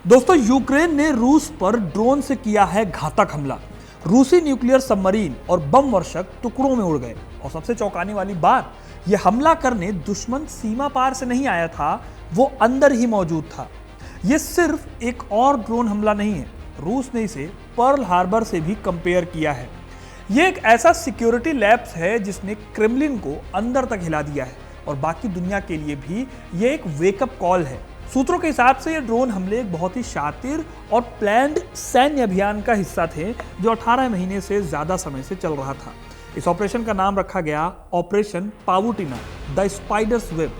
दोस्तों, यूक्रेन ने रूस पर ड्रोन से किया है घातक हमला। रूसी न्यूक्लियर सबमरीन और बम वर्षक टुकड़ों में उड़ गए। और सबसे चौंकाने वाली बात, यह हमला करने दुश्मन सीमा पार से नहीं आया था, वो अंदर ही मौजूद था। यह सिर्फ एक और ड्रोन हमला नहीं है, रूस ने इसे पर्ल हार्बर से भी कंपेयर किया है। यह एक ऐसा सिक्योरिटी लैप्स है जिसने क्रेमलिन को अंदर तक हिला दिया है और बाकी दुनिया के लिए भी यह एक वेकअप कॉल है। सूत्रों के हिसाब से ये ड्रोन हमले एक बहुत ही शातिर और प्लान्ड सैन्य अभियान का हिस्सा थे जो 18 महीने से ज्यादा समय से चल रहा था। इस ऑपरेशन का नाम रखा गया ऑपरेशन पावुटिना, द स्पाइडर्स वेब।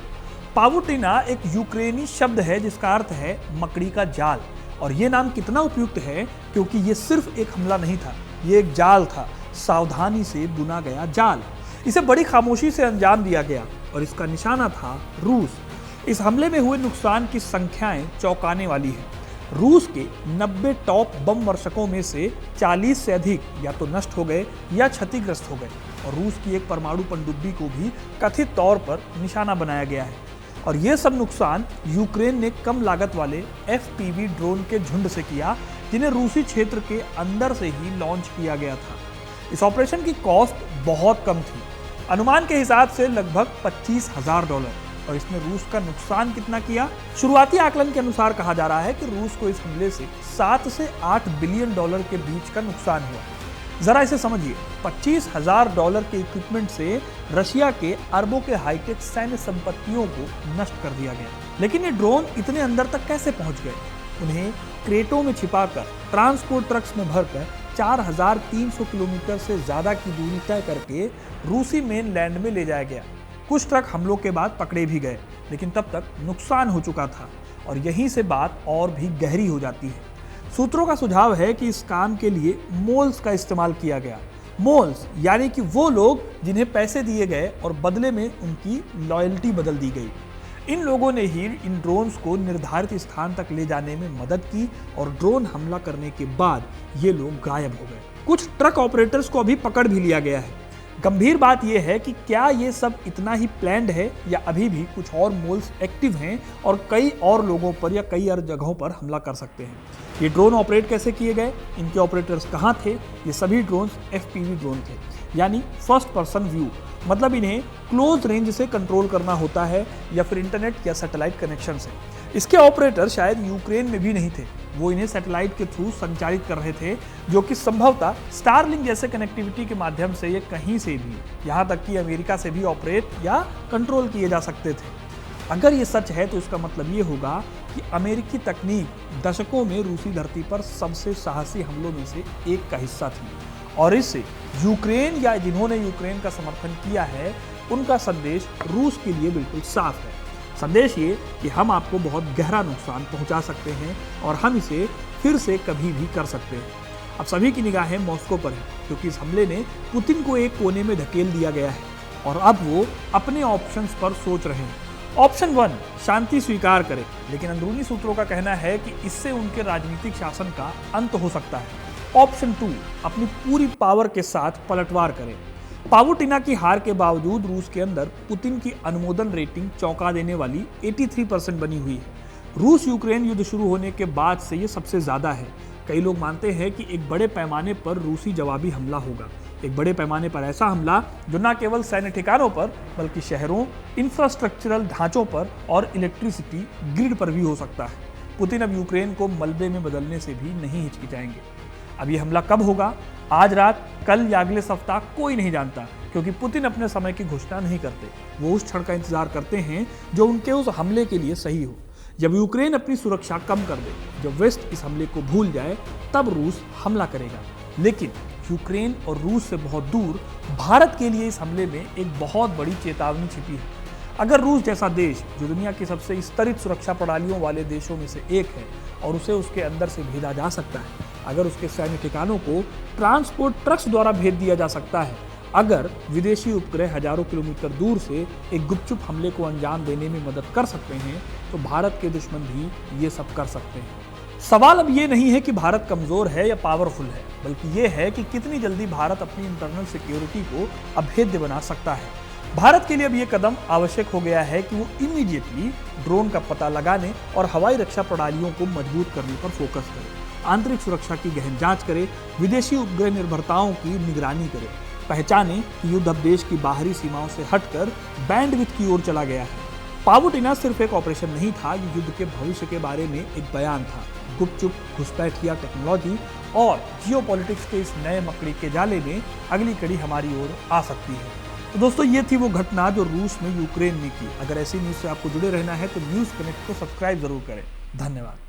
पावुटिना एक यूक्रेनी शब्द है जिसका अर्थ है मकड़ी का जाल। और ये नाम कितना उपयुक्त है क्योंकि ये सिर्फ एक हमला नहीं था, ये एक जाल था, सावधानी से बुना गया जाल। इसे बड़ी खामोशी से अंजाम दिया गया और इसका निशाना था रूस। इस हमले में हुए नुकसान की संख्याएं चौंकाने वाली है। रूस के 90 टॉप बम वर्षकों में से 40 से अधिक या तो नष्ट हो गए या क्षतिग्रस्त हो गए। और रूस की एक परमाणु पनडुब्बी को भी कथित तौर पर निशाना बनाया गया है। और ये सब नुकसान यूक्रेन ने कम लागत वाले FPV ड्रोन के झुंड से किया, जिन्हें रूसी क्षेत्र के अंदर से ही लॉन्च किया गया था। इस ऑपरेशन की कॉस्ट बहुत कम थी, अनुमान के हिसाब से लगभग $25,000। और इसमें रूस का नुकसान कितना किया? शुरुआती आकलन के अनुसार कहा जा रहा है कि रूस को इस हमले से 7 से 8 बिलियन डॉलर के बीच का नुकसान हुआ। जरा इसे समझिए, $25,000 के इक्विपमेंट से रशिया के अरबों के हाईटेक सैन्य संपत्तियों को नष्ट कर दिया गया। लेकिन ये ड्रोन इतने अंदर तक कैसे पहुंच गए? उन्हें क्रेटों में छिपाकर ट्रांसपोर्ट ट्रक्स में भरकर 4,300 किलोमीटर से ज्यादा की दूरी तय करके रूसी मेन लैंड में ले जाया गया। कुछ ट्रक हमलों के बाद पकड़े भी गए, लेकिन तब तक नुकसान हो चुका था। और यहीं से बात और भी गहरी हो जाती है। सूत्रों का सुझाव है कि इस काम के लिए मोल्स का इस्तेमाल किया गया। मोल्स यानी कि वो लोग जिन्हें पैसे दिए गए और बदले में उनकी लॉयल्टी बदल दी गई। इन लोगों ने ही इन ड्रोन्स को निर्धारित स्थान तक ले जाने में मदद की और ड्रोन हमला करने के बाद ये लोग गायब हो गए। कुछ ट्रक ऑपरेटर्स को अभी पकड़ भी लिया गया है। गंभीर बात यह है कि क्या ये सब इतना ही प्लान्ड है या अभी भी कुछ और मोल्स एक्टिव हैं और कई और लोगों पर या कई और जगहों पर हमला कर सकते हैं। ये ड्रोन ऑपरेट कैसे किए गए, इनके ऑपरेटर्स कहाँ थे? ये सभी ड्रोन्स FPV ड्रोन थे, यानी फर्स्ट पर्सन व्यू। मतलब इन्हें क्लोज रेंज से कंट्रोल करना होता है या फिर इंटरनेट या सैटेलाइट कनेक्शन से। इसके ऑपरेटर शायद यूक्रेन में भी नहीं थे, वो इन्हें सैटेलाइट के थ्रू संचालित कर रहे थे, जो कि संभवतः स्टारलिंक जैसे कनेक्टिविटी के माध्यम से ये कहीं से भी, यहाँ तक कि अमेरिका से भी ऑपरेट या कंट्रोल किए जा सकते थे। अगर ये सच है तो इसका मतलब ये होगा कि अमेरिकी तकनीक दशकों में रूसी धरती पर सबसे साहसी हमलों में से एक का हिस्सा थी। और इससे यूक्रेन या जिन्होंने यूक्रेन का समर्थन किया है, उनका संदेश रूस के लिए बिल्कुल साफ है। संदेश ये कि हम आपको बहुत गहरा नुकसान पहुंचा सकते हैं और हम इसे फिर से कभी भी कर सकते हैं। अब सभी की निगाहें मॉस्को पर है, क्योंकि इस हमले ने पुतिन को एक कोने में धकेल दिया गया है और अब वो अपने ऑप्शंस पर सोच रहे हैं। ऑप्शन 1, शांति स्वीकार करें, लेकिन अंदरूनी सूत्रों का कहना है कि इससे उनके राजनीतिक शासन का अंत हो सकता है। ऑप्शन 2, अपनी पूरी पावर के साथ पलटवार करें। पावुटिना की हार के बावजूद रूस के अंदर पुतिन की अनुमोदन रेटिंग चौंका देने वाली 83% बनी हुई है। रूस यूक्रेन युद्ध शुरू होने के बाद से ये सबसे ज्यादा है। कई लोग मानते हैं कि एक बड़े पैमाने पर रूसी जवाबी हमला होगा, एक बड़े पैमाने पर ऐसा हमला जो न केवल सैन्य ठिकानों पर बल्कि शहरों, इंफ्रास्ट्रक्चरल ढांचों पर और इलेक्ट्रिसिटी ग्रिड पर भी हो सकता है। पुतिन अब यूक्रेन को मलबे में बदलने से भी नहीं हिचकिचाएंगे। अब ये हमला कब होगा, आज रात, कल या अगले सप्ताह, कोई नहीं जानता, क्योंकि पुतिन अपने समय की घोषणा नहीं करते। वो उस क्षण का इंतजार करते हैं जो उनके उस हमले के लिए सही हो। जब यूक्रेन अपनी सुरक्षा कम कर दे, जब वेस्ट इस हमले को भूल जाए, तब रूस हमला करेगा। लेकिन यूक्रेन और रूस से बहुत दूर भारत के लिए इस हमले में एक बहुत बड़ी चेतावनी छिपी है। अगर रूस जैसा देश, जो दुनिया की सबसे स्तरित सुरक्षा प्रणालियों वाले देशों में से एक है और उसे उसके अंदर से भेदा जा सकता है, अगर उसके सैन्य ठिकानों को ट्रांसपोर्ट ट्रक्स द्वारा भेज दिया जा सकता है, अगर विदेशी उपग्रह हजारों किलोमीटर दूर से एक गुपचुप हमले को अंजाम देने में मदद कर सकते हैं, तो भारत के दुश्मन भी ये सब कर सकते हैं। सवाल अब ये नहीं है कि भारत कमजोर है या पावरफुल है, बल्कि ये है कि कितनी जल्दी भारत अपनी इंटरनल सिक्योरिटी को अभेद्य बना सकता है। भारत के लिए अब ये कदम आवश्यक हो गया है कि वो इमीडिएटली ड्रोन का पता लगाने और हवाई रक्षा प्रणालियों को मजबूत करने पर फोकस करे, आंतरिक सुरक्षा की गहन जांच करे, विदेशी उपग्रह निर्भरताओं की निगरानी करे, पहचाने कि युद्ध अब देश की बाहरी सीमाओं से हटकर बैंडविड्थ की ओर चला गया है। पावुटिना सिर्फ एक ऑपरेशन नहीं था, ये युद्ध के भविष्य के बारे में एक बयान था। गुपचुप घुसपैठिया टेक्नोलॉजी और जियोपॉलिटिक्स के इस नए मकड़ी के जाले में अगली कड़ी हमारी ओर आ सकती है। तो दोस्तों, ये थी वो घटना जो रूस में यूक्रेन ने की। अगर ऐसी न्यूज़ से आपको जुड़े रहना है तो न्यूज़ कनेक्ट को सब्सक्राइब जरूर करें। धन्यवाद।